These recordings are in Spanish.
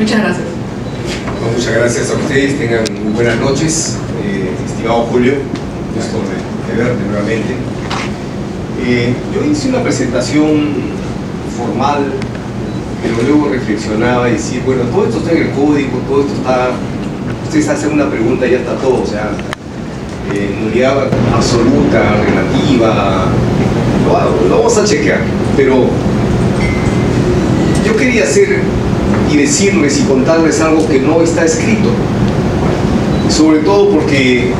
Muchas gracias. Bueno, muchas gracias a ustedes, tengan muy buenas noches. Estimado Julio, gusto de verte nuevamente. Yo hice una presentación formal, pero luego reflexionaba y decía, bueno, todo esto está en el código, todo esto está... Ustedes hacen una pregunta y ya está todo, o sea, nulidad absoluta, relativa, lo vamos a chequear, pero yo quería hacer y decirles y contarles algo que no está escrito, sobre todo porque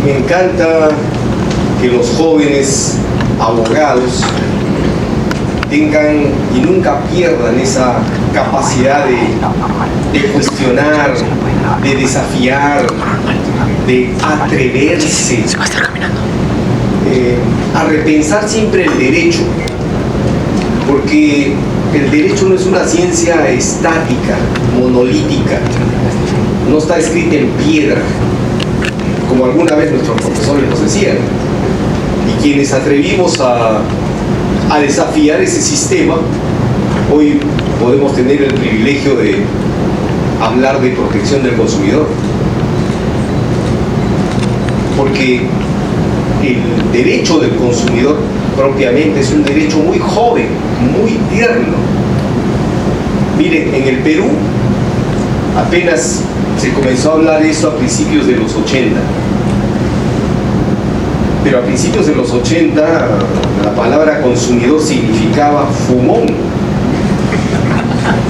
me encanta que los jóvenes abogados tengan y nunca pierdan esa capacidad de cuestionar, de desafiar, de atreverse a repensar siempre el derecho, porque el derecho no es una ciencia estática, monolítica, no está escrita en piedra, como alguna vez nuestros profesores nos decían, y quienes atrevimos a desafiar ese sistema, hoy podemos tener el privilegio de hablar de protección del consumidor, porque el derecho del consumidor propiamente es un derecho muy joven, muy tierno. Miren, en el Perú apenas se comenzó a hablar de eso a principios de los 80, pero a principios de los 80 la palabra consumidor significaba fumón,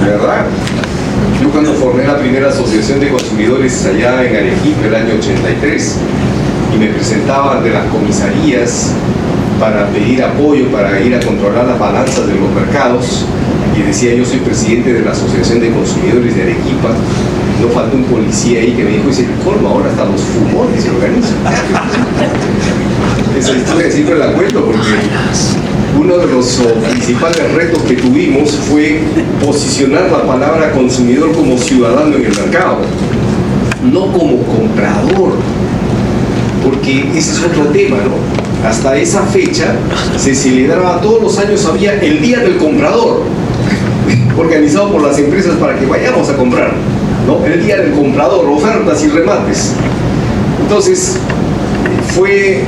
¿verdad? Yo cuando formé la primera asociación de consumidores allá en Arequipa, el año 83, y me presentaba ante las comisarías para pedir apoyo, para ir a controlar las balanzas de los mercados, y decía, yo soy presidente de la Asociación de Consumidores de Arequipa, no faltó un policía ahí que me dijo, dice, colmo, ahora hasta los fumones se organizan. Esa historia siempre la cuento porque uno de los principales retos que tuvimos fue posicionar la palabra consumidor como ciudadano en el mercado, no como comprador, porque ese es otro tema, ¿no? Hasta esa fecha se celebraba, todos los años había el Día del Comprador, organizado por las empresas para que vayamos a comprar, ¿no? El Día del Comprador, ofertas y remates. Entonces, fue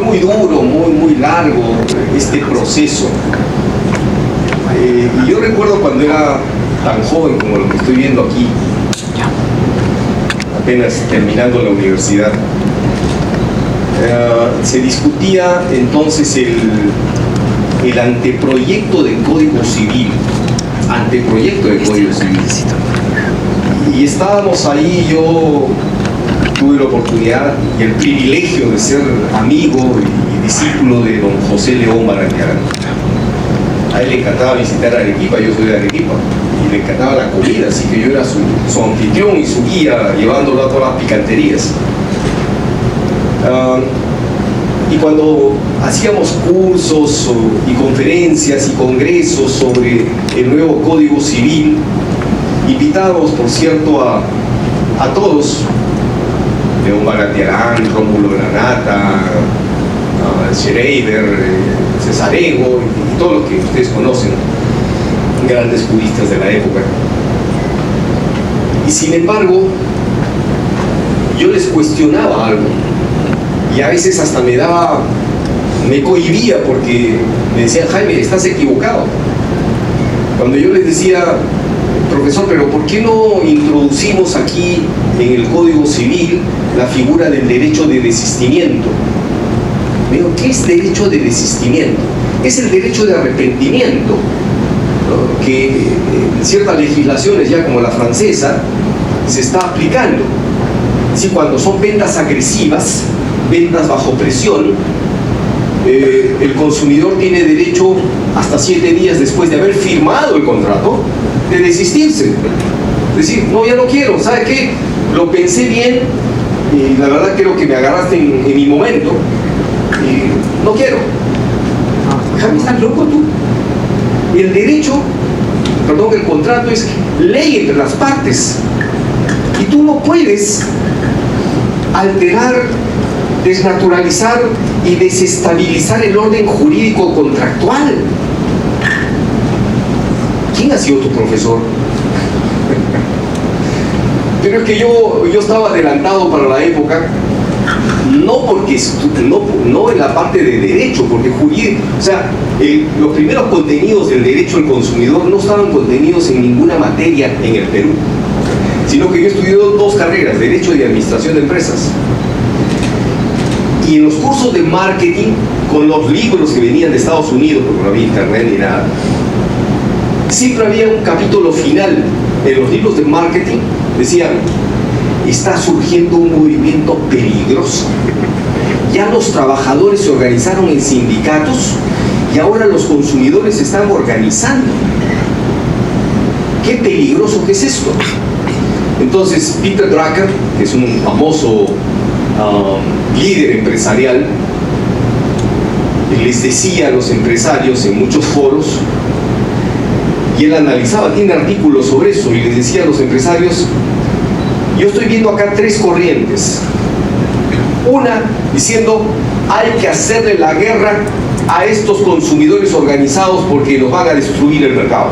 muy duro, muy largo este proceso. Y yo recuerdo cuando era tan joven como lo que estoy viendo aquí, apenas terminando la universidad, se discutía entonces el anteproyecto de Código Civil, y estábamos ahí. Yo tuve la oportunidad y el privilegio de ser amigo y discípulo de don José León Barandiarán. A él le encantaba visitar Arequipa, yo soy de Arequipa, y le encantaba la comida, así que yo era su anfitrión y su guía, llevándolo a todas las picanterías. Y cuando hacíamos cursos y conferencias y congresos sobre el nuevo Código Civil, invitábamos, por cierto, a todos, León Barandiarán, Rómulo Granata, Schreiber, Cesarego y todos los que ustedes conocen, grandes juristas de la época. Y sin embargo, yo les cuestionaba algo, y a veces hasta me cohibía porque me decían, Jaime, estás equivocado. Cuando yo les decía, profesor, pero ¿por qué no introducimos aquí en el Código Civil la figura del derecho de desistimiento? Me digo, ¿qué es derecho de desistimiento? Es el derecho de arrepentimiento, ¿no? Que en ciertas legislaciones, ya como la francesa, se está aplicando. Si cuando son ventas agresivas, ventas bajo presión, el consumidor tiene derecho hasta 7 días después de haber firmado el contrato de desistirse, es decir, no, ya no quiero, ¿sabe qué? Lo pensé bien y la verdad creo que me agarraste en mi momento y no quiero. Jaime, ¿estás loco tú? El derecho, perdón, el contrato es ley entre las partes y tú no puedes alterar, desnaturalizar y desestabilizar el orden jurídico contractual. ¿quién ha sido tu profesor? Pero es que yo estaba adelantado para la época, no porque no en la parte de derecho, porque jurídico, o sea, los primeros contenidos del derecho al consumidor no estaban contenidos en ninguna materia en el Perú, sino que yo estudié 2 carreras, Derecho y Administración de Empresas. Y en los cursos de marketing, con los libros que venían de Estados Unidos, porque no había internet ni nada, siempre había un capítulo final en los libros de marketing, decían, está surgiendo un movimiento peligroso. Ya los trabajadores se organizaron en sindicatos y ahora los consumidores se están organizando. ¿Qué peligroso que es esto? Entonces, Peter Drucker, que es un famoso líder empresarial, les decía a los empresarios en muchos foros, y él analizaba, tiene artículos sobre eso, y les decía a los empresarios, yo estoy viendo acá 3 corrientes. Una diciendo, hay que hacerle la guerra a estos consumidores organizados porque nos van a destruir el mercado.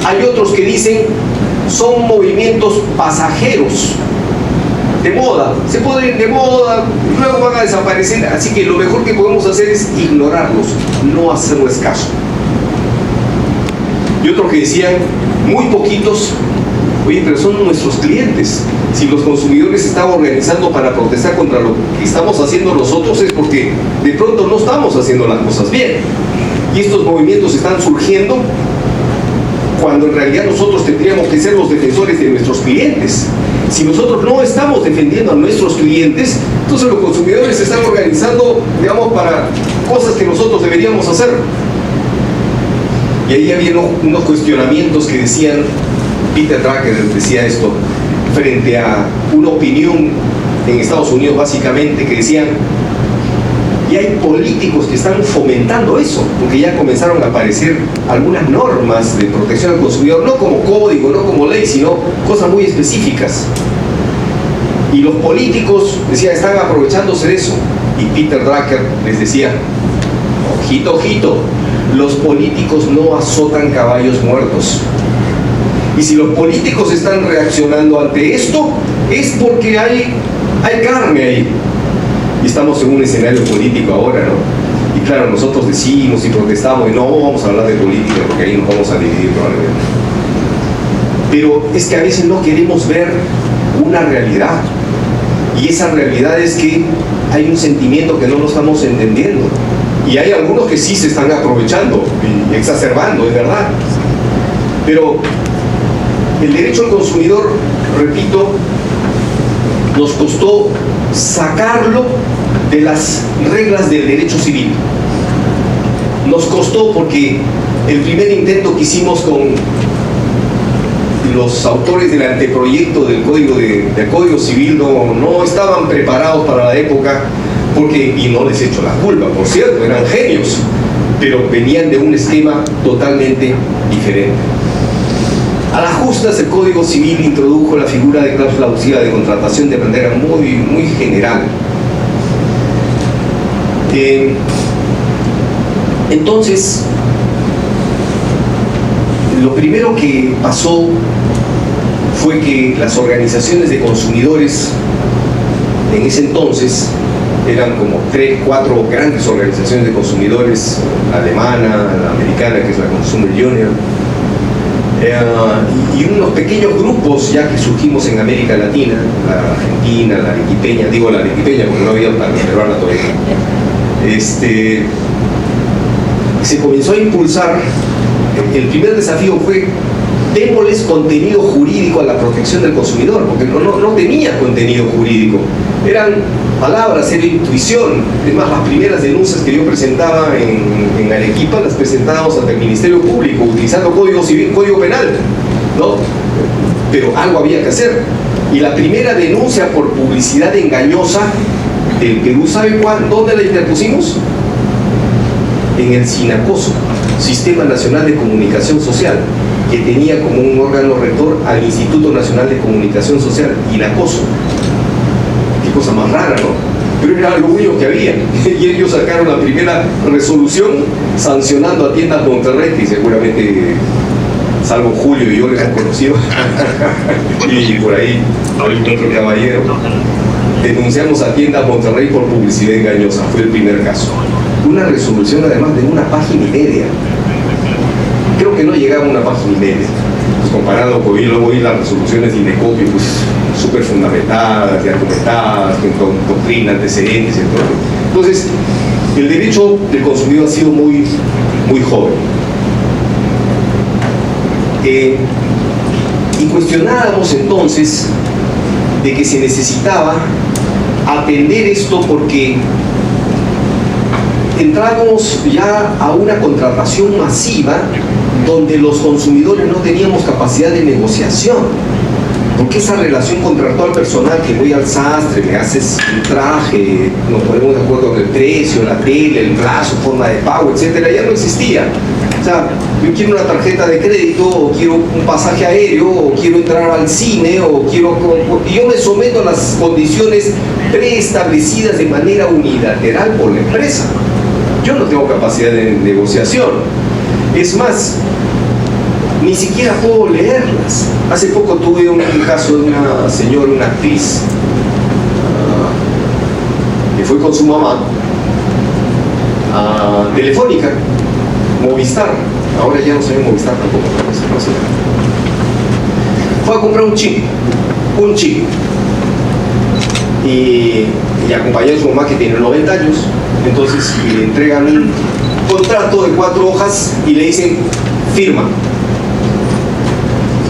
Hay otros que dicen, son movimientos pasajeros, de moda, se pueden ir de moda, luego van a desaparecer, así que lo mejor que podemos hacer es ignorarlos, no hacerles caso. Y otros que decían, muy poquitos, oye, pero son nuestros clientes. Si los consumidores se están organizando para protestar contra lo que estamos haciendo nosotros es porque de pronto no estamos haciendo las cosas bien. Y estos movimientos están surgiendo cuando en realidad nosotros tendríamos que ser los defensores de nuestros clientes. Si nosotros no estamos defendiendo a nuestros clientes, entonces los consumidores se están organizando, digamos, para cosas que nosotros deberíamos hacer. Y ahí había unos cuestionamientos que decían, Peter Drucker decía esto, frente a una opinión en Estados Unidos básicamente, que decían, y hay políticos que están fomentando eso, porque ya comenzaron a aparecer algunas normas de protección al consumidor, no como código, no como ley, sino cosas muy específicas. Y los políticos, decía, están aprovechándose de eso. Y Peter Drucker les decía, ojito, ojito, los políticos no azotan caballos muertos. Y si los políticos están reaccionando ante esto, es porque hay carne ahí. Y estamos en un escenario político ahora, ¿no? Y claro, nosotros decimos y protestamos, y no vamos a hablar de política porque ahí nos vamos a dividir probablemente. Pero es que a veces no queremos ver una realidad. Y esa realidad es que hay un sentimiento que no lo estamos entendiendo. Y hay algunos que sí se están aprovechando y exacerbando, es verdad. Pero el derecho al consumidor, repito, nos costó sacarlo de las reglas del derecho civil. Nos costó porque el primer intento que hicimos con los autores del anteproyecto del Código Civil no estaban preparados para la época, porque, y no les echo la culpa, por cierto, eran genios, pero venían de un esquema totalmente diferente. A las justas, el Código Civil introdujo la figura de cláusula abusiva de contratación de manera muy general. Entonces, lo primero que pasó fue que las organizaciones de consumidores en ese entonces eran como 3, 4 grandes organizaciones de consumidores, la alemana, la americana, que es la Consumer Union, y unos pequeños grupos ya que surgimos en América Latina, la argentina, la arequipeña, digo la arequipeña porque no había la peruana todavía, se comenzó a impulsar. El primer desafío fue: démosles contenido jurídico a la protección del consumidor, porque no tenía contenido jurídico, eran palabras, era intuición. Es más, las primeras denuncias que yo presentaba en Arequipa las presentábamos ante el Ministerio Público utilizando Código Civil, Código Penal, ¿no? Pero algo había que hacer. Y la primera denuncia por publicidad engañosa del Perú, ¿sabe dónde la interpusimos? En el SINACOSO, Sistema Nacional de Comunicación Social, que tenía como un órgano rector al Instituto Nacional de Comunicación Social, INACOSO. Qué cosa más rara, ¿no? pero era lo único que había. Y ellos sacaron la primera resolución sancionando a Tiendas Monterrey, que seguramente, salvo Julio y yo, les han conocido. Y por ahí algún otro caballero. Denunciamos a Tiendas Monterrey por publicidad engañosa, fue el primer caso. Una resolución además de una página y media. Creo que no llegaba a una página y media. Pues comparado con hoy las resoluciones de Indecopio, pues súper fundamentadas y argumentadas, con doctrina, antecedentes y todo. Entonces, el derecho del consumidor ha sido muy joven. Y cuestionábamos entonces de que se necesitaba atender esto porque entramos ya a una contratación masiva donde los consumidores no teníamos capacidad de negociación, porque esa relación contractual personal, que voy al sastre, me haces un traje, nos ponemos de acuerdo con el precio, la tela, el plazo, forma de pago, etcétera, ya no existía. O sea, yo quiero una tarjeta de crédito, o quiero un pasaje aéreo, o quiero entrar al cine, y yo me someto a las condiciones preestablecidas de manera unilateral por la empresa. Yo no tengo capacidad de negociación. Es más, ni siquiera puedo leerlas. Hace poco tuve un caso de una señora, una actriz, que fue con su mamá a Telefónica, Movistar. Ahora ya no se ve Movistar tampoco, no sé. Fue a comprar un chip. Y acompañó a su mamá, que tiene 90 años. Entonces le entregan un contrato de 4 hojas y le dicen: firma.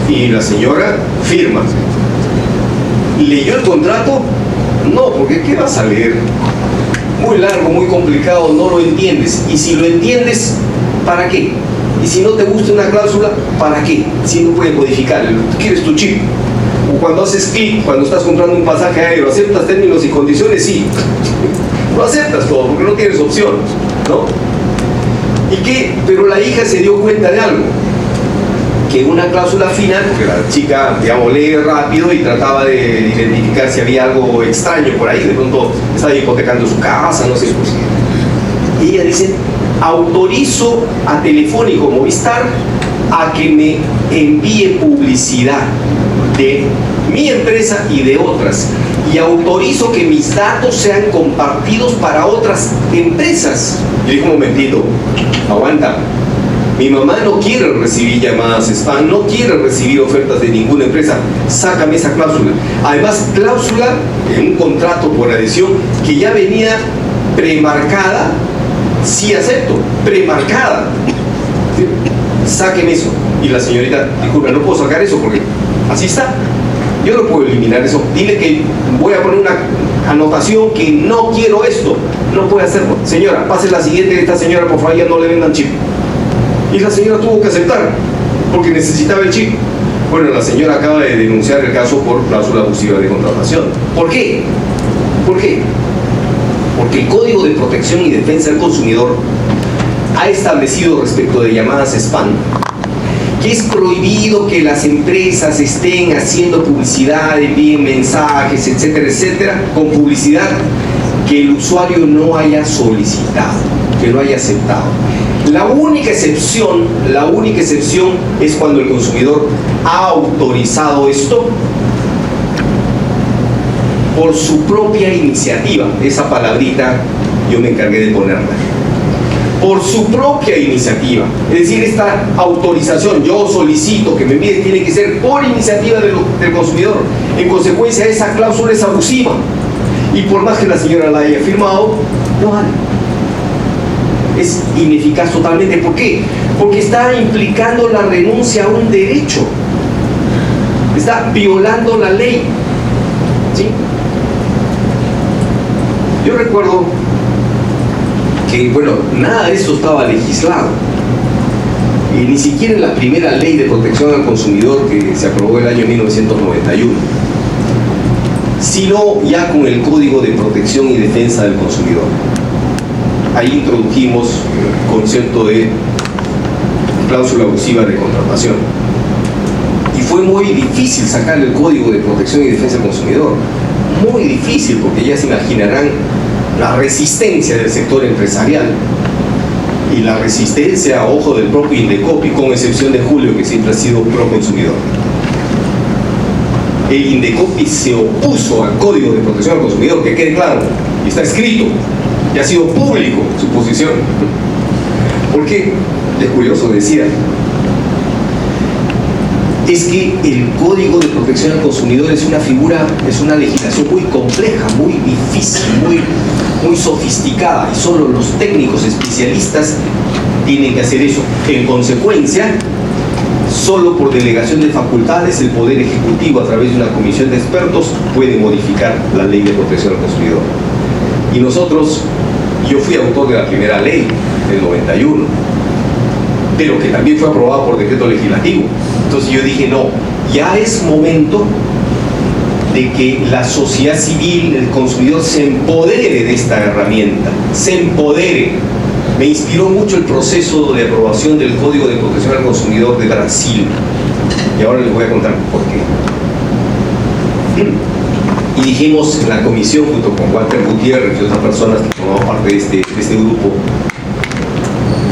Y la señora firma. ¿Leyó el contrato? No, porque ¿qué vas a leer? Muy largo, muy complicado, no lo entiendes. Y si lo entiendes, ¿para qué? Y si no te gusta una cláusula, ¿para qué? Si no puedes modificar, quieres tu chip. O cuando haces clic, cuando estás comprando un pasaje aéreo, ¿aceptas términos y condiciones? Sí. Lo aceptas todo, porque no tienes opción, ¿no? ¿Y qué? Pero la hija se dio cuenta de algo, que una cláusula final, porque la chica, digamos, lee rápido y trataba de identificar si había algo extraño por ahí, de pronto estaba hipotecando su casa, no sé. Y ella dice: autorizo a Telefónico Movistar a que me envíe publicidad de mi empresa y de otras, y autorizo que mis datos sean compartidos para otras empresas. Yo dije: un momentito, aguanta. Mi mamá no quiere recibir llamadas spam, no quiere recibir ofertas de ninguna empresa. Sácame esa cláusula. Además, cláusula en un contrato por adhesión que ya venía premarcada. Sí acepto, premarcada. ¿Sí? Sáqueme eso. Y la señorita: disculpa, no puedo sacar eso porque así está. Yo no puedo eliminar eso. Dile que voy a poner una anotación que no quiero esto. No puede hacerlo. Señora, pase la siguiente. Esta señora, por favor, ya no le vendan chip. Y la señora tuvo que aceptar porque necesitaba el chip. Bueno, la señora acaba de denunciar el caso por cláusula abusiva de contratación. ¿Por qué? ¿Por qué? Porque el Código de Protección y Defensa del Consumidor ha establecido respecto de llamadas spam que es prohibido que las empresas estén haciendo publicidad, envíen mensajes, etcétera, etcétera, con publicidad que el usuario no haya solicitado, que no haya aceptado. La única excepción es cuando el consumidor ha autorizado esto por su propia iniciativa. Esa palabrita yo me encargué de ponerla. Por su propia iniciativa. Es decir, esta autorización, yo solicito que me envíe, tiene que ser por iniciativa del consumidor. En consecuencia, esa cláusula es abusiva. Y por más que la señora la haya firmado, no vale. Es ineficaz totalmente. ¿Por qué? Porque está implicando la renuncia a un derecho. Está violando la ley. ¿Sí? Yo recuerdo que, bueno, nada de esto estaba legislado. Y ni siquiera en la primera ley de protección al consumidor que se aprobó el año 1991, sino ya con el Código de Protección y Defensa del Consumidor. Ahí introdujimos el concepto de cláusula abusiva de contratación. Y fue muy difícil sacar el Código de Protección y Defensa del Consumidor. Muy difícil, porque ya se imaginarán la resistencia del sector empresarial y la resistencia, ojo, del propio Indecopi, con excepción de Julio, que siempre ha sido pro consumidor. El Indecopi se opuso al Código de Protección al Consumidor, que quede claro, y está escrito, y ha sido público su posición. ¿Por qué? Es curioso, decía, es que el Código de Protección al Consumidor es una figura, es una legislación muy compleja, muy difícil, muy sofisticada, y solo los técnicos especialistas tienen que hacer eso. En consecuencia, solo por delegación de facultades, el Poder Ejecutivo, a través de una comisión de expertos, puede modificar la Ley de Protección al Consumidor. Y nosotros, yo fui autor de la primera ley del 91, pero que también fue aprobada por decreto legislativo. Entonces yo dije, no, ya es momento de que la sociedad civil, el consumidor, se empodere de esta herramienta, se empodere. Me inspiró mucho el proceso de aprobación del Código de Protección al Consumidor de Brasil, y ahora les voy a contar por qué. Y dijimos en la comisión, junto con Walter Gutiérrez y otras personas que formamos parte de este grupo,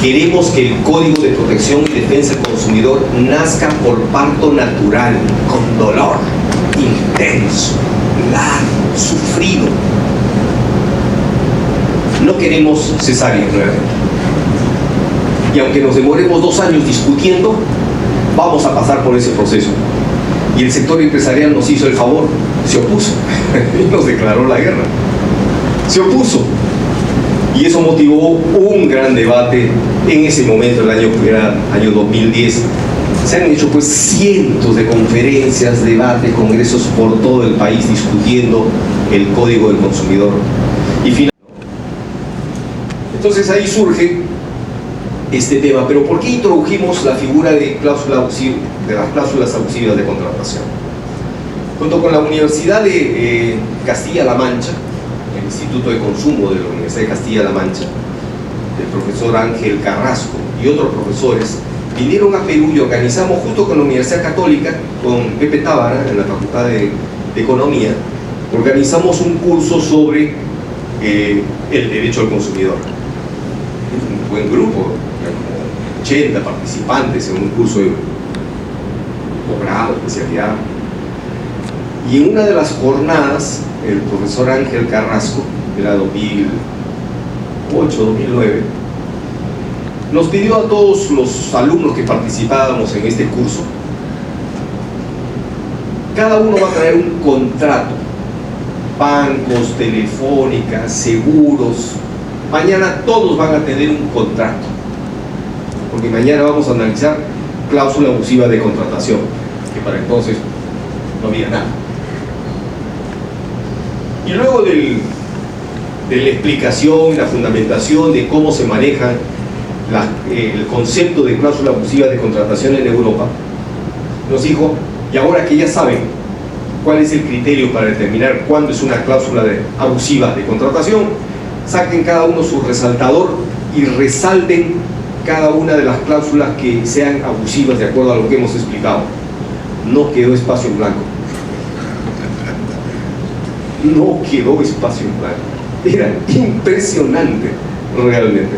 queremos que el Código de Protección y Defensa del Consumidor nazca por parto natural, con dolor intenso, largo, sufrido. No queremos cesáreas nuevamente. Y aunque nos demoremos 2 años discutiendo, vamos a pasar por ese proceso. Y el sector empresarial nos hizo el favor, se opuso y nos declaró la guerra. Se opuso. Y eso motivó un gran debate en ese momento, el año 2010. Se han hecho pues cientos de conferencias, debates, congresos por todo el país discutiendo el Código del Consumidor. Y entonces ahí surge este tema. Pero ¿por qué introdujimos la figura de las cláusulas abusivas de contratación? Junto con la Universidad de Castilla-La Mancha, el Instituto de Consumo de la Universidad de Castilla-La Mancha, el profesor Ángel Carrasco y otros profesores, vinieron a Perú y organizamos, junto con la Universidad Católica, con Pepe Tábara, en la Facultad de Economía, organizamos un curso sobre el derecho al consumidor. Un buen grupo, como 80 participantes en un curso de posgrado, especialidad. Y en una de las jornadas, el profesor Ángel Carrasco, era 2008, 2009, nos pidió a todos los alumnos que participábamos en este curso, cada uno va a traer un contrato, bancos, telefónicas, seguros. Mañana todos van a tener un contrato, porque mañana vamos a analizar cláusula abusiva de contratación, que para entonces no había nada. Y luego de la explicación, la fundamentación de cómo se maneja el concepto de cláusula abusiva de contratación en Europa, nos dijo, y ahora que ya saben cuál es el criterio para determinar cuándo es una cláusula abusiva de contratación, saquen cada uno su resaltador y resalten cada una de las cláusulas que sean abusivas de acuerdo a lo que hemos explicado. No quedó espacio en blanco. No quedó espacio en blanco. Era impresionante, realmente.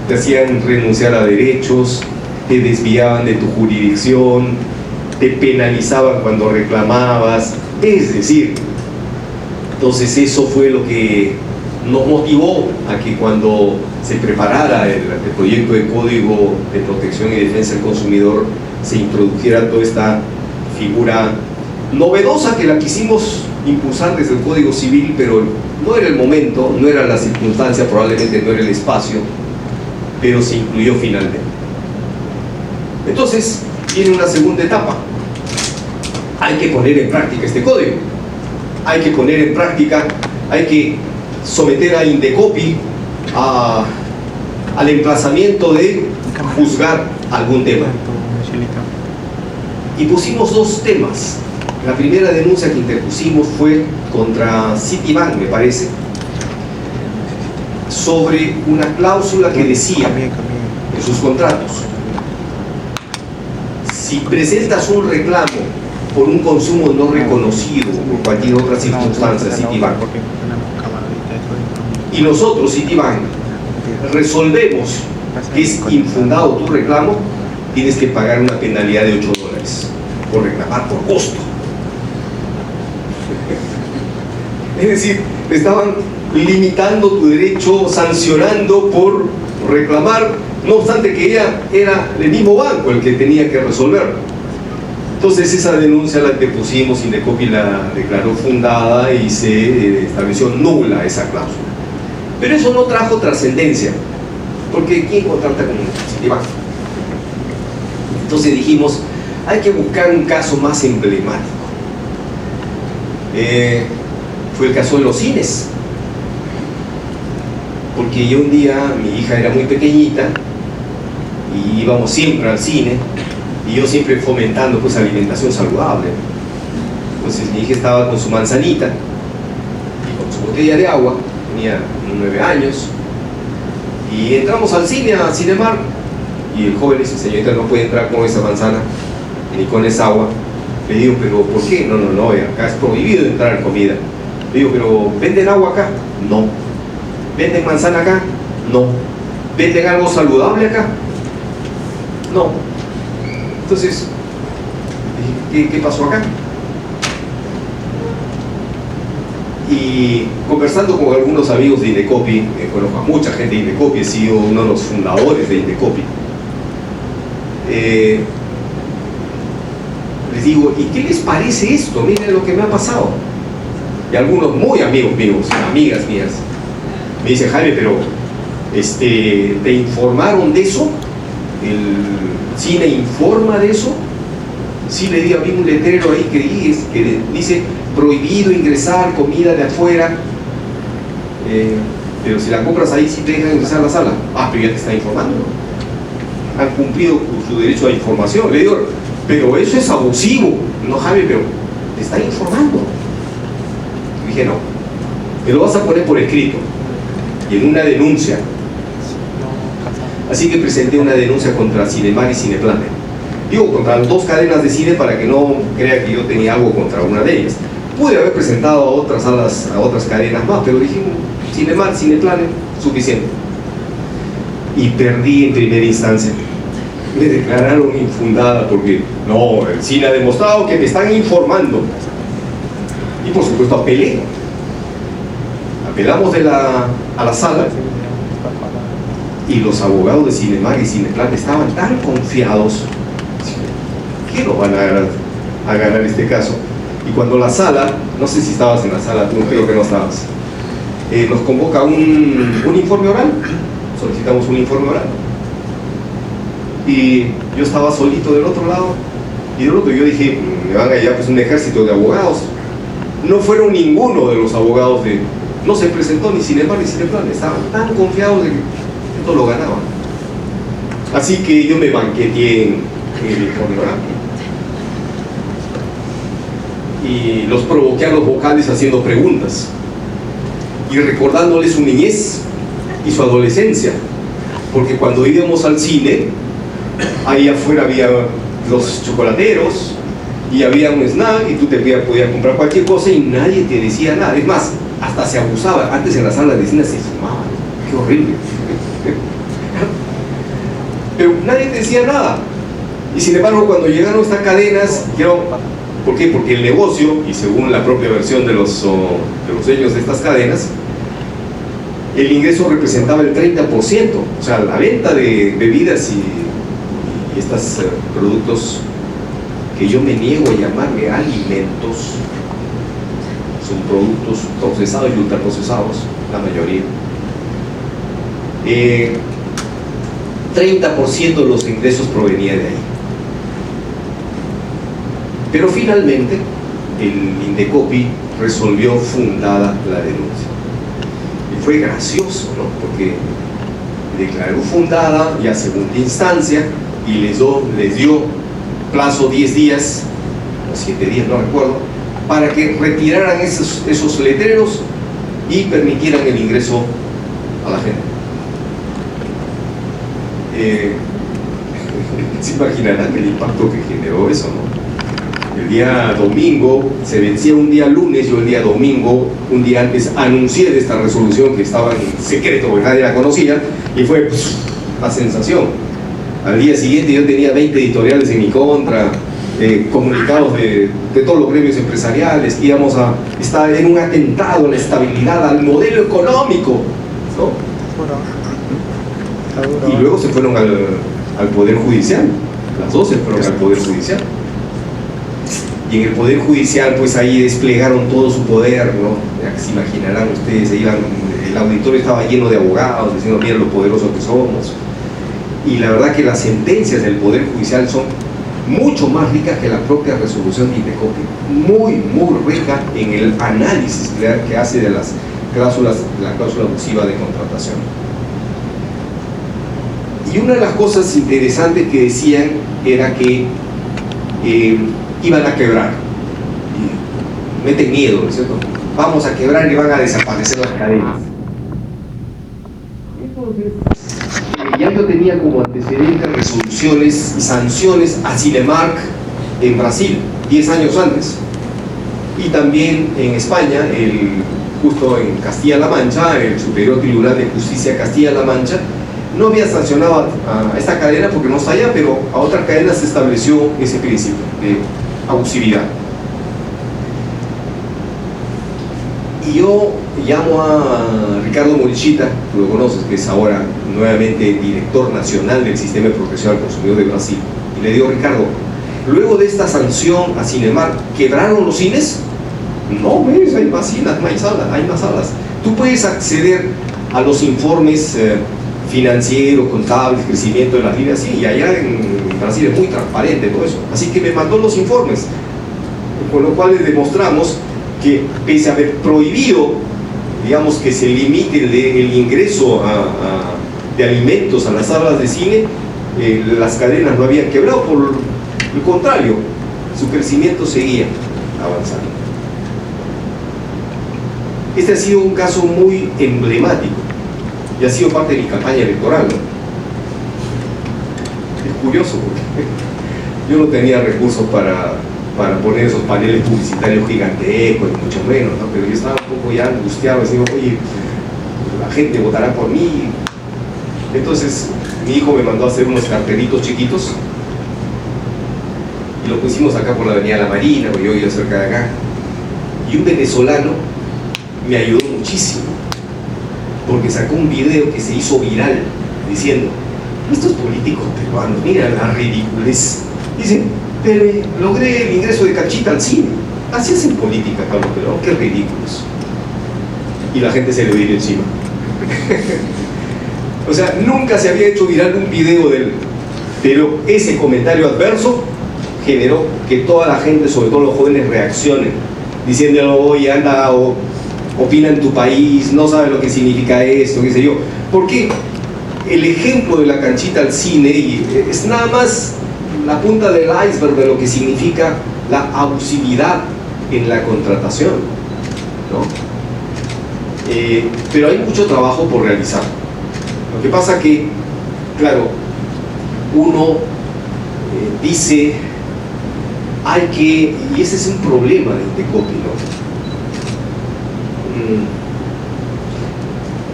Te hacían renunciar a derechos, te desviaban de tu jurisdicción, te penalizaban cuando reclamabas. Es decir, entonces eso fue lo que nos motivó a que cuando se preparara el proyecto de Código de Protección y Defensa del Consumidor se introdujera toda esta figura novedosa que la quisimos impulsar desde el Código Civil, pero no era el momento, no era la circunstancia, probablemente no era el espacio, pero se incluyó finalmente. Entonces viene una segunda etapa. Hay que poner en práctica este código, hay que poner en práctica, hay que someter a Indecopi al emplazamiento de juzgar algún tema. Y pusimos 2 temas. La primera denuncia que interpusimos fue contra Citibank, me parece, sobre una cláusula que decía en sus contratos: si presentas un reclamo por un consumo no reconocido o por cualquier otra circunstancia, Citibank, y nosotros, Citibank, resolvemos que es infundado tu reclamo, tienes que pagar una penalidad de $8 por reclamar por costo. Es decir, estaban limitando tu derecho, sancionando por reclamar, no obstante que ella era el mismo banco el que tenía que resolver. Entonces esa denuncia la depusimos, Indecopi la declaró fundada y se estableció nula esa cláusula. Pero eso no trajo trascendencia, porque ¿quién contrata con Citibank? Entonces dijimos, hay que buscar un caso más emblemático. Fue el caso de los cines, porque yo un día, mi hija era muy pequeñita y íbamos siempre al cine y yo siempre fomentando pues alimentación saludable. Entonces mi hija estaba con su manzanita y con su botella de agua, tenía 9 años, y entramos al cine, a Cinemark, y el joven dice, señorita, no puede entrar con esa manzana ni con esa agua. Le digo, pero ¿por qué? No, acá es prohibido entrar comida. Le digo, pero ¿venden agua acá? No. ¿Venden manzana acá? No. ¿Venden algo saludable acá? No. Entonces, ¿qué pasó acá? Y conversando con algunos amigos de Indecopi, conozco a mucha gente de Indecopi, he sido uno de los fundadores de Indecopi, les digo, ¿y qué les parece esto? Miren lo que me ha pasado. Y algunos muy amigos míos, amigas mías, me dicen, Jaime, pero ¿te informaron de eso? ¿El cine informa de eso? Sí, le di a mí un letrero ahí que dice prohibido ingresar comida de afuera, pero si la compras ahí sí te dejan ingresar a la sala. Ah, pero ya te está informando, han cumplido con su derecho a información. Le digo, pero eso es abusivo. No, Jaime, pero te está informando. Dije, no, te lo vas a poner por escrito y en una denuncia. Así que presenté una denuncia contra Cinemark y Cineplanet. Digo, contra las 2 cadenas de cine para que no crea que yo tenía algo contra una de ellas. Pude haber presentado a otras salas, a otras cadenas más, pero dije, Cinemark, Cineplanet, suficiente. Y perdí en primera instancia. Me declararon infundada porque, no, el cine ha demostrado que me están informando. Y por supuesto apelé. Apelamos a la sala. Y los abogados de Cinemark y Cineplanet estaban tan confiados que no van a ganar este caso. Y cuando la sala, no sé si estabas en la sala, tú creo que no estabas, nos convoca un informe oral, solicitamos un informe oral. Y yo estaba solito del otro lado, y del otro yo dije, me van a llevar pues un ejército de abogados. No fueron ninguno de los abogados no se presentó ni Cinemark ni Cineplanet, estaban tan confiados de que esto lo ganaban. Así que yo me banqueteé en el informe oral y los provoqué a los vocales haciendo preguntas y recordándoles su niñez y su adolescencia, porque cuando íbamos al cine, ahí afuera había los chocolateros y había un snack y tú te podías comprar cualquier cosa y nadie te decía nada. Es más, hasta se abusaba. Antes en las salas de cine se fumaba. Qué horrible. Pero nadie te decía nada. Y sin embargo, cuando llegaron estas cadenas, ¿por qué? Porque el negocio, y según la propia versión de los dueños de estas cadenas, el ingreso representaba el 30%. O sea, la venta de bebidas y estos productos que yo me niego a llamarle alimentos, son productos procesados y ultraprocesados, la mayoría. 30% de los ingresos provenía de ahí. Pero finalmente el Indecopi resolvió fundada la denuncia. Y fue gracioso, ¿no? Porque declaró fundada ya segunda instancia y les dio plazo 10 días o 7 días, no recuerdo, para que retiraran esos letreros y permitieran el ingreso a la gente. Se imaginarán el impacto que generó eso, ¿no? El día domingo, se vencía un día lunes, yo el día domingo, un día antes, anuncié de esta resolución que estaba en secreto porque nadie la conocía, y fue la sensación. Al día siguiente yo tenía 20 editoriales en mi contra, comunicados de todos los gremios empresariales, íbamos a estar en un atentado a la estabilidad, al modelo económico, ¿no? Y luego se fueron al Poder Judicial, las dos se fueron al Poder Judicial. Y en el Poder Judicial, pues ahí desplegaron todo su poder, ¿no? Ya que se imaginarán ustedes, el auditorio estaba lleno de abogados, diciendo, miren lo poderosos que somos. Y la verdad que las sentencias del Poder Judicial son mucho más ricas que la propia resolución de Indecopi. Muy, muy rica en el análisis que hace de las cláusulas, la cláusula abusiva de contratación. Y una de las cosas interesantes que decían era que iban a quebrar. Y meten miedo, ¿no es cierto? Vamos a quebrar y van a desaparecer las cadenas. Entonces, ya yo tenía como antecedentes resoluciones, sanciones a Cinemark en Brasil, 10 años antes. Y también en España, justo en Castilla-La Mancha, el Superior Tribunal de Justicia de Castilla-La Mancha, no había sancionado a esta cadena porque no está allá, pero a otra cadena se estableció ese principio de abusividad. Y yo llamo a Ricardo Morichita, lo conoces, que es ahora nuevamente director nacional del Sistema de Protección al Consumidor de Brasil, y le digo, Ricardo, luego de esta sanción a Cinemark, ¿quebraron los cines? No, ves, hay más cines, hay más salas. Tú puedes acceder a los informes financieros, contables, crecimiento de las líneas, sí, y allá en Brasil es muy transparente todo eso. Así que me mandó los informes, con lo cual le demostramos que pese a haber prohibido, digamos, que se limite el ingreso de alimentos a las salas de cine, las cadenas no habían quebrado, por el contrario, su crecimiento seguía avanzando. Este ha sido un caso muy emblemático y ha sido parte de mi campaña electoral, ¿no? Es curioso porque yo no tenía recursos para poner esos paneles publicitarios gigantescos y mucho menos, ¿no? Pero yo estaba un poco ya angustiado, diciendo, oye, la gente votará por mí. Entonces mi hijo me mandó a hacer unos cartelitos chiquitos y lo pusimos acá por la avenida La Marina, porque yo vivo cerca de acá, y un venezolano me ayudó muchísimo porque sacó un video que se hizo viral diciendo, estos políticos peruanos, mira la ridiculez, dicen, pero logré el ingreso de Canchita al cine. Así hacen política, Carlos Perón, qué ridículos. Y la gente se le vino encima. O sea, nunca se había hecho viral un video de él, pero ese comentario adverso generó que toda la gente, sobre todo los jóvenes, reaccionen, diciéndole, oye, anda, opina en tu país, no sabes lo que significa esto, qué sé yo. Porque el ejemplo de la Canchita al cine es nada más la punta del iceberg de lo que significa la abusividad en la contratación, ¿no? Pero hay mucho trabajo por realizar. Lo que pasa que, claro, uno dice, hay que, y ese es un problema de Indecopi, ¿no?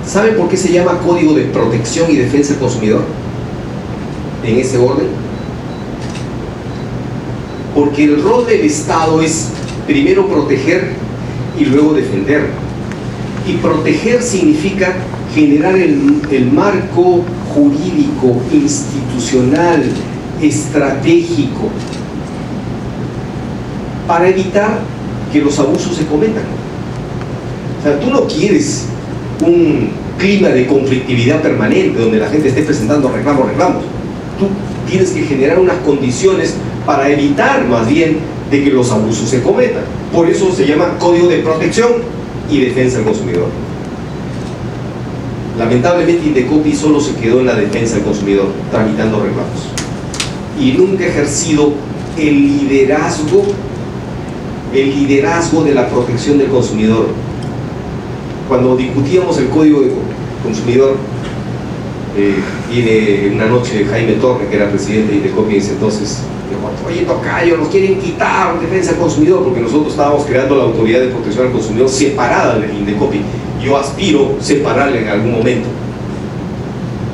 ¿Sabe por qué se llama Código de Protección y Defensa del Consumidor? En ese orden. Porque el rol del Estado es primero proteger y luego defender. Y proteger significa generar el marco jurídico, institucional, estratégico, para evitar que los abusos se cometan. O sea, tú no quieres un clima de conflictividad permanente donde la gente esté presentando reclamos. Tú tienes que generar unas condiciones para evitar más bien de que los abusos se cometan. Por eso se llama Código de Protección y Defensa del Consumidor. Lamentablemente Indecopi solo se quedó en la defensa del consumidor, tramitando reclamos, y nunca ha ejercido el liderazgo de la protección del consumidor. Cuando discutíamos el Código de Consumidor, viene una noche Jaime Torre, que era presidente de Indecopi en ese entonces, dijo, oye, tocayo, nos quieren quitar defensa del consumidor, porque nosotros estábamos creando la Autoridad de Protección al Consumidor separada del Indecopi. Yo aspiro separarla en algún momento,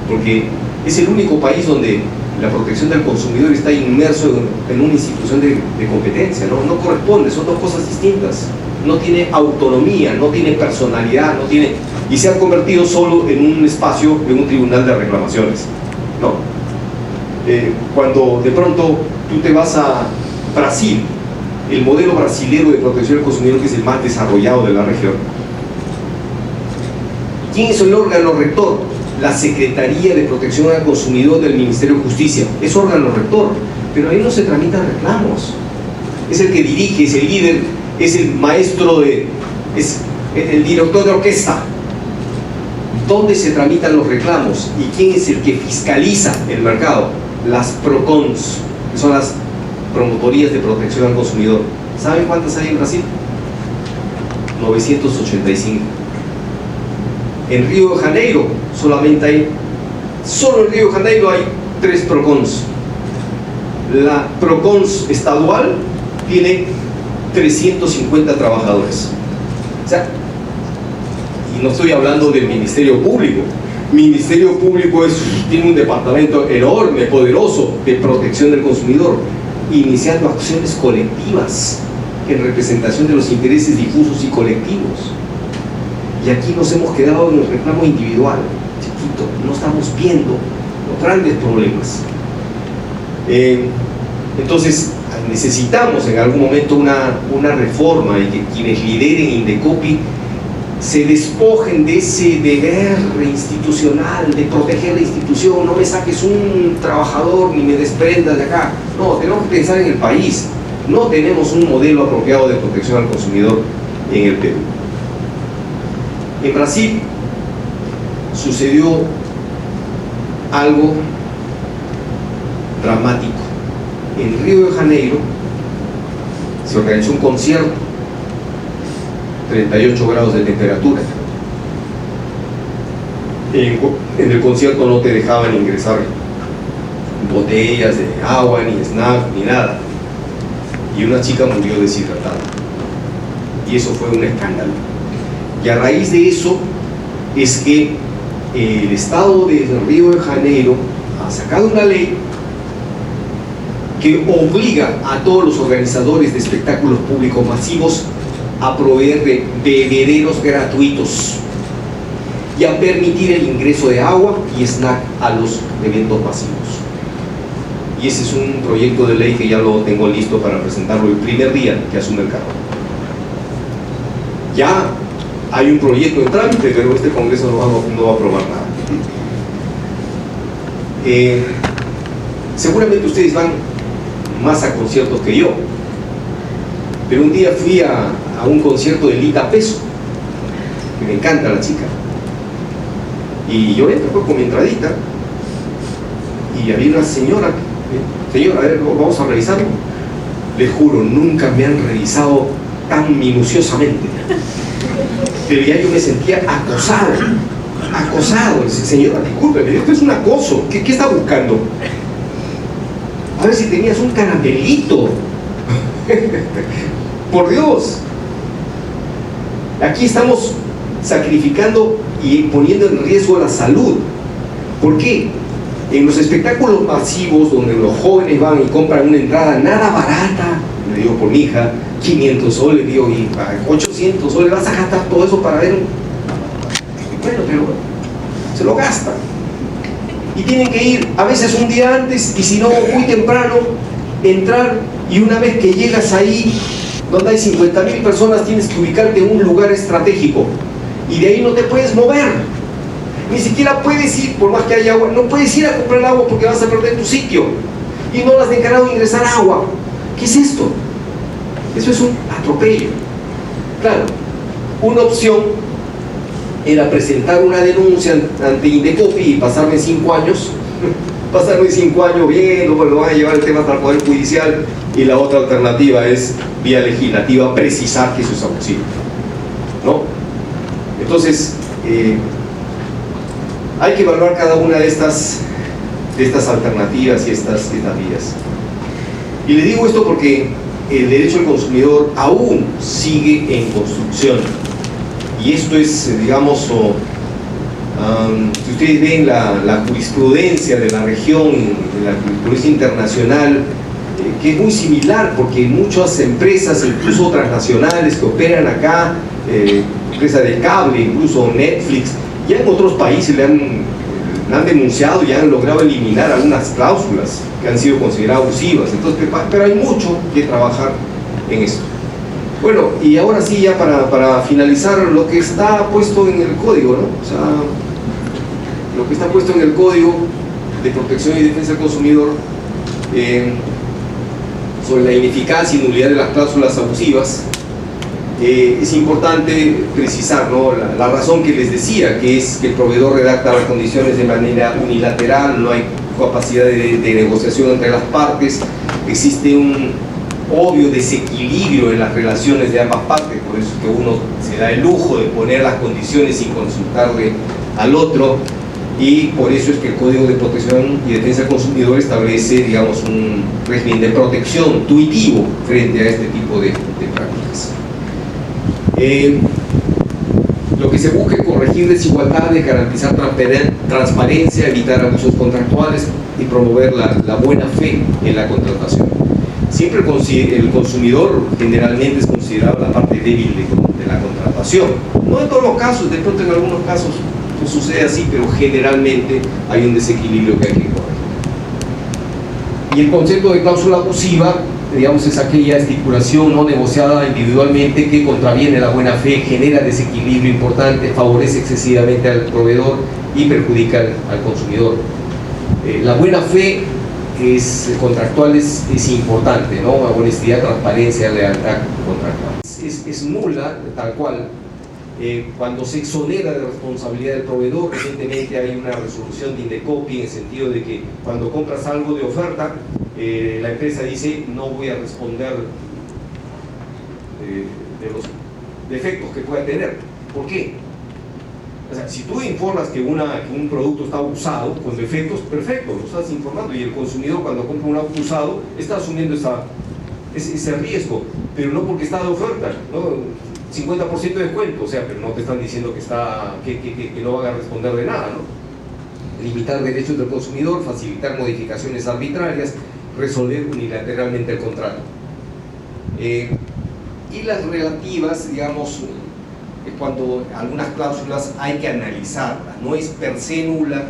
porque es el único país donde la protección del consumidor está inmerso en una institución de competencia, ¿no? No corresponde, son dos cosas distintas. No tiene autonomía, no tiene personalidad, no tiene, y se ha convertido solo en un espacio de un tribunal de reclamaciones, ¿no? Cuando de pronto tú te vas a Brasil, el modelo brasilero de protección del consumidor, que es el más desarrollado de la región, ¿quién es el órgano rector? La Secretaría de Protección al Consumidor del Ministerio de Justicia. Es órgano rector, pero ahí no se tramitan reclamos. Es el que dirige, es el líder, es el maestro es el director de orquesta. ¿Dónde se tramitan los reclamos? ¿Y quién es el que fiscaliza el mercado? Las PROCONs, que son las promotorías de protección al consumidor. ¿Saben cuántas hay en Brasil? 985. En Río de Janeiro solamente hay, solo en Río de Janeiro hay 3 PROCONs. La PROCONs estadual tiene 350 trabajadores. O sea, y no estoy hablando del Ministerio Público. Ministerio Público tiene un departamento enorme, poderoso, de protección del consumidor, iniciando acciones colectivas en representación de los intereses difusos y colectivos. Y aquí nos hemos quedado en el reclamo individual, chiquito, no estamos viendo los grandes problemas. Entonces, necesitamos en algún momento una reforma, y que quienes lideren Indecopi se despojen de ese deber institucional de proteger la institución. No me saques un trabajador ni me desprendas de acá. No, tenemos que pensar en el país. No tenemos un modelo apropiado de protección al consumidor en el Perú. En Brasil sucedió algo dramático. En Río de Janeiro se organizó un concierto, 38 grados de temperatura. En el concierto no te dejaban ingresar botellas de agua, ni snack, ni nada. Y una chica murió deshidratada. Y eso fue un escándalo. Y a raíz de eso es que el Estado de Río de Janeiro ha sacado una ley que obliga a todos los organizadores de espectáculos públicos masivos a proveer de bebederos gratuitos y a permitir el ingreso de agua y snack a los eventos masivos. Y ese es un proyecto de ley que ya lo tengo listo para presentarlo el primer día que asume el cargo. Ya hay un proyecto en trámite, pero este Congreso no va a aprobar nada. Seguramente ustedes van más a conciertos que yo, pero un día fui a un concierto de Lita Peso, que me encanta la chica, y yo entro con mi entradita y había una señora, a ver, vamos a revisarlo. Les juro, nunca me han revisado tan minuciosamente, pero ya yo me sentía acosado. Señora, discúlpeme, esto es un acoso. ¿Qué está buscando? A ver si tenías un caramelito. Por Dios, aquí estamos sacrificando y poniendo en riesgo la salud. ¿Por qué? En los espectáculos masivos donde los jóvenes van y compran una entrada nada barata, le digo por mi hija, 500 soles, digo, y 800 soles, vas a gastar todo eso para ver bueno, pero se lo gastan. Y tienen que ir a veces un día antes, y si no, muy temprano, entrar, y una vez que llegas ahí, donde hay 50.000 personas, tienes que ubicarte en un lugar estratégico, y de ahí no te puedes mover. Ni siquiera puedes ir, por más que haya agua, no puedes ir a comprar agua porque vas a perder tu sitio, y no has encargado de ingresar agua. ¿Qué es esto? Eso es un atropello. Claro, una opción era presentar una denuncia ante Indecopi y pasarme 5 años viendo, bueno, van a llevar el tema hasta el Poder Judicial, y la otra alternativa es, vía legislativa, precisar que eso es abusivo, ¿no? Entonces, hay que evaluar cada una de estas alternativas y estas vías. Y le digo esto porque el derecho al consumidor aún sigue en construcción. Y esto es, digamos, si ustedes ven la jurisprudencia de la región, de la jurisprudencia internacional, que es muy similar, porque muchas empresas, incluso transnacionales que operan acá, empresas de cable, incluso Netflix, ya en otros países le han denunciado y han logrado eliminar algunas cláusulas que han sido consideradas abusivas. Entonces, pero hay mucho que trabajar en esto. Bueno, y ahora sí, ya para finalizar, lo que está puesto en el código, ¿no? O sea, lo que está puesto en el Código de Protección y Defensa del Consumidor sobre la ineficacia y nulidad de las cláusulas abusivas. Es importante precisar, ¿no?, la razón que les decía, que es que el proveedor redacta las condiciones de manera unilateral, no hay capacidad de negociación entre las partes, existe un obvio desequilibrio en las relaciones de ambas partes, por eso es que uno se da el lujo de poner las condiciones sin consultarle al otro, y por eso es que el Código de Protección y Defensa del Consumidor establece, digamos, un régimen de protección intuitivo frente a este tipo de prácticas. Lo que se busca es corregir desigualdades, garantizar transparencia, evitar abusos contractuales y promover la buena fe en la contratación. Siempre el consumidor generalmente es considerado la parte débil de la contratación. No en todos los casos, de pronto en algunos casos no sucede así, pero generalmente hay un desequilibrio que hay que corregir. Y el concepto de cláusula abusiva, digamos, es aquella estipulación no negociada individualmente que contraviene la buena fe, genera desequilibrio importante, favorece excesivamente al proveedor y perjudica al consumidor. La buena fe contractual es importante, ¿no? Honestidad, transparencia, lealtad contractual. Es nula, tal cual. Cuando se exonera de responsabilidad del proveedor, evidentemente hay una resolución de Indecopi en el sentido de que cuando compras algo de oferta, la empresa dice: no voy a responder de los defectos que pueda tener. ¿Por qué? O sea, si tú informas que un producto está usado con defectos, perfecto, lo estás informando, y el consumidor, cuando compra un auto usado, está asumiendo ese riesgo, pero no porque está de oferta, ¿no? 50% de descuento, o sea, pero no te están diciendo que no van a responder de nada, ¿no? Limitar derechos del consumidor, facilitar modificaciones arbitrarias, resolver unilateralmente el contrato. Y las relativas, digamos, cuando algunas cláusulas hay que analizarlas, no es per se nula,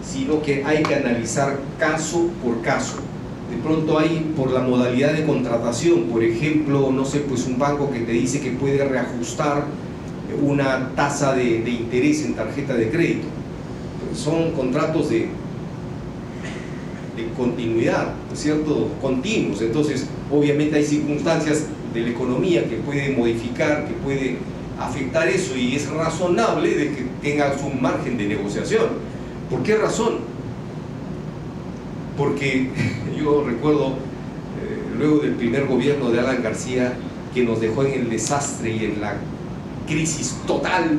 sino que hay que analizar caso por caso. De pronto hay, por la modalidad de contratación, por ejemplo, no sé, pues un banco que te dice que puede reajustar una tasa de interés en tarjeta de crédito. Son contratos de continuidad, ¿no es cierto?, continuos. Entonces, obviamente hay circunstancias de la economía que pueden modificar, que puede afectar eso, y es razonable de que tengas un margen de negociación. ¿Por qué razón? Porque yo recuerdo, luego del primer gobierno de Alan García, que nos dejó en el desastre y en la crisis total,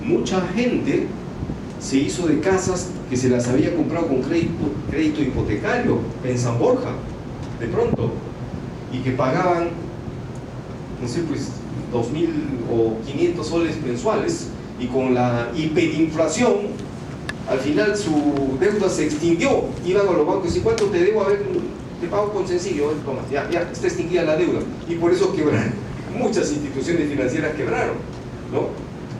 mucha gente se hizo de casas que se las había comprado con crédito hipotecario en San Borja, de pronto, y que pagaban, no sé, pues 2.000 o 500 soles mensuales, y con la hiperinflación al final su deuda se extinguió. Iban a los bancos y decían: ¿cuánto te debo? A ver, te pago con sencillo, toma, ya está extinguida la deuda. Y por eso quebraron, muchas instituciones financieras quebraron, ¿no?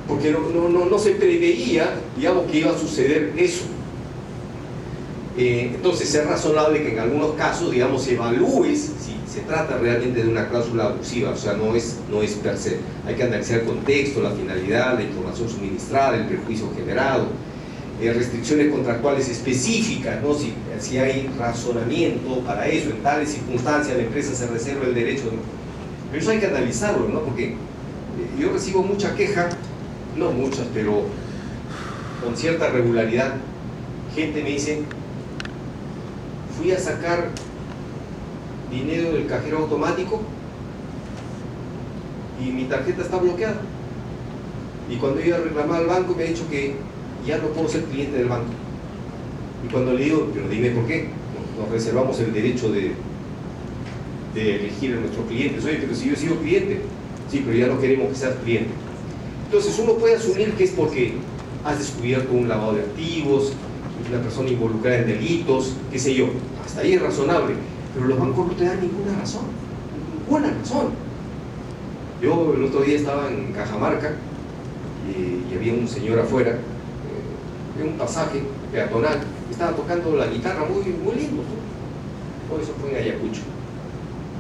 Porque no se preveía, digamos, que iba a suceder eso. Entonces es razonable que en algunos casos, digamos, evalúes si se trata realmente de una cláusula abusiva. O sea, no es per se. Hay que analizar el contexto, la finalidad, la información suministrada, el perjuicio generado, restricciones contractuales específicas, ¿no? Si hay razonamiento para eso, en tales circunstancias la empresa se reserva el derecho, ¿no? Pero eso hay que analizarlo, ¿no? Porque yo recibo mucha queja, no muchas, pero con cierta regularidad. Gente me dice: fui a sacar dinero del cajero automático y mi tarjeta está bloqueada, y cuando iba a reclamar al banco me ha dicho que ya no puedo ser cliente del banco. Y cuando le digo: pero dime por qué, nos reservamos el derecho de elegir a nuestros clientes. Oye, pero si yo he sido cliente, sí, pero ya no queremos que seas cliente. Entonces uno puede asumir que es porque has descubierto un lavado de activos, una persona involucrada en delitos, qué sé yo. Hasta ahí es razonable, pero los bancos no te dan ninguna razón. Yo el otro día estaba en Cajamarca y había un señor afuera, en un pasaje peatonal, estaba tocando la guitarra muy lindo, ¿no? Por eso fue en Ayacucho.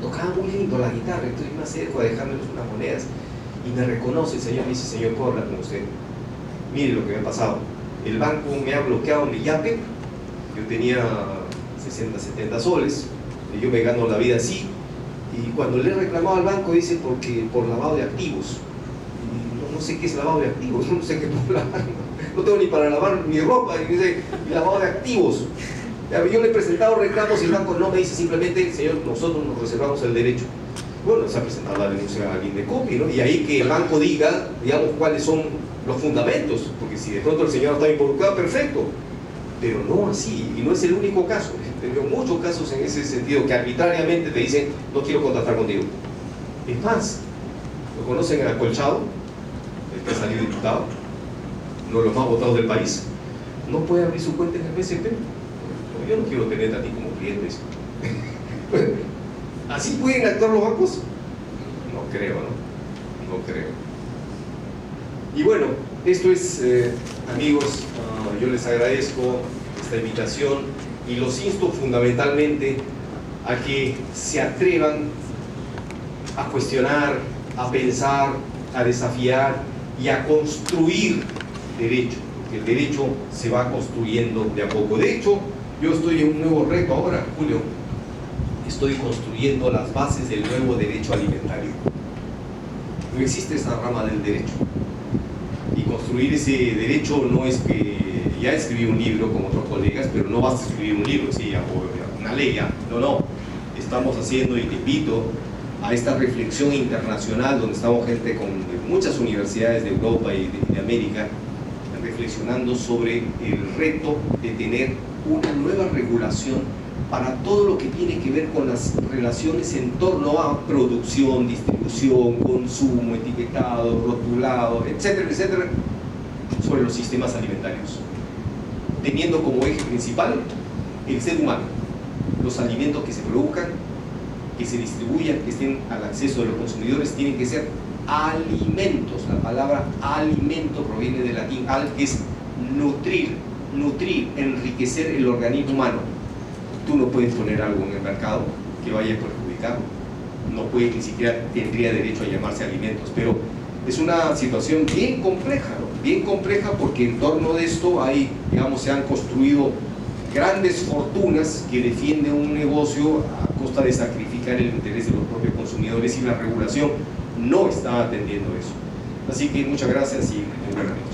Tocaba muy lindo la guitarra, entonces me acerco a dejármelos unas monedas y me reconoce el señor, me dice: señor, ¿puedo hablar con usted? Mire lo que me ha pasado. El banco me ha bloqueado mi yape, yo tenía 60, 70 soles, y yo me gano la vida así, y cuando le he reclamado al banco dice porque por lavado de activos. Y no sé qué es lavado de activos, no sé qué puedo lavar, no tengo ni para lavar mi ropa, y dice lavado de activos. Yo le he presentado reclamos y el banco no me dice, simplemente: señor, nosotros nos reservamos el derecho. Bueno, se ha presentado la denuncia a Indecopi, ¿no? Y ahí que el banco diga, digamos, cuáles son los fundamentos, porque si de pronto el señor está involucrado, perfecto, pero no así, y no es el único caso. He tenido muchos casos en ese sentido, que arbitrariamente te dicen: no quiero contratar contigo. Es más, ¿lo conocen a Colchado? El que ha salido diputado, uno de los más votados del país. No puede abrir su cuenta en el BCP. Yo no quiero tenerte a ti como cliente. ¿Así pueden actuar los bancos? No creo, ¿no? No creo. Y bueno, esto es, amigos, yo les agradezco esta invitación y los insto fundamentalmente a que se atrevan a cuestionar, a pensar, a desafiar y a construir derecho, porque el derecho se va construyendo de a poco. De hecho, yo estoy en un nuevo reto ahora, Julio. Estoy construyendo las bases del nuevo derecho alimentario. No existe esa rama del derecho. Y construir ese derecho no es que ya escribí un libro como otros colegas, pero no vas a escribir un libro, sí, o una ley, ya. No. Estamos haciendo, y te invito a esta reflexión internacional, donde estamos gente con muchas universidades de Europa y de América, reflexionando sobre el reto de tener una nueva regulación para todo lo que tiene que ver con las relaciones en torno a producción, distribución, consumo, etiquetado, rotulado, etcétera, etcétera, sobre los sistemas alimentarios, teniendo como eje principal el ser humano, los alimentos que se produzcan, que se distribuyan, que estén al acceso de los consumidores, tienen que ser alimentos. La palabra alimento proviene del latín al, que es nutrir, enriquecer el organismo humano. Tú no puedes poner algo en el mercado que vaya a perjudicarlo, no puede, ni siquiera tendría derecho a llamarse alimentos. Pero es una situación bien compleja, ¿no? Bien compleja, porque en torno de esto hay, digamos, se han construido grandes fortunas que defienden un negocio a costa de sacrificar el interés de los propios consumidores, y la regulación no está atendiendo eso. Así que muchas gracias y muy buenas noches.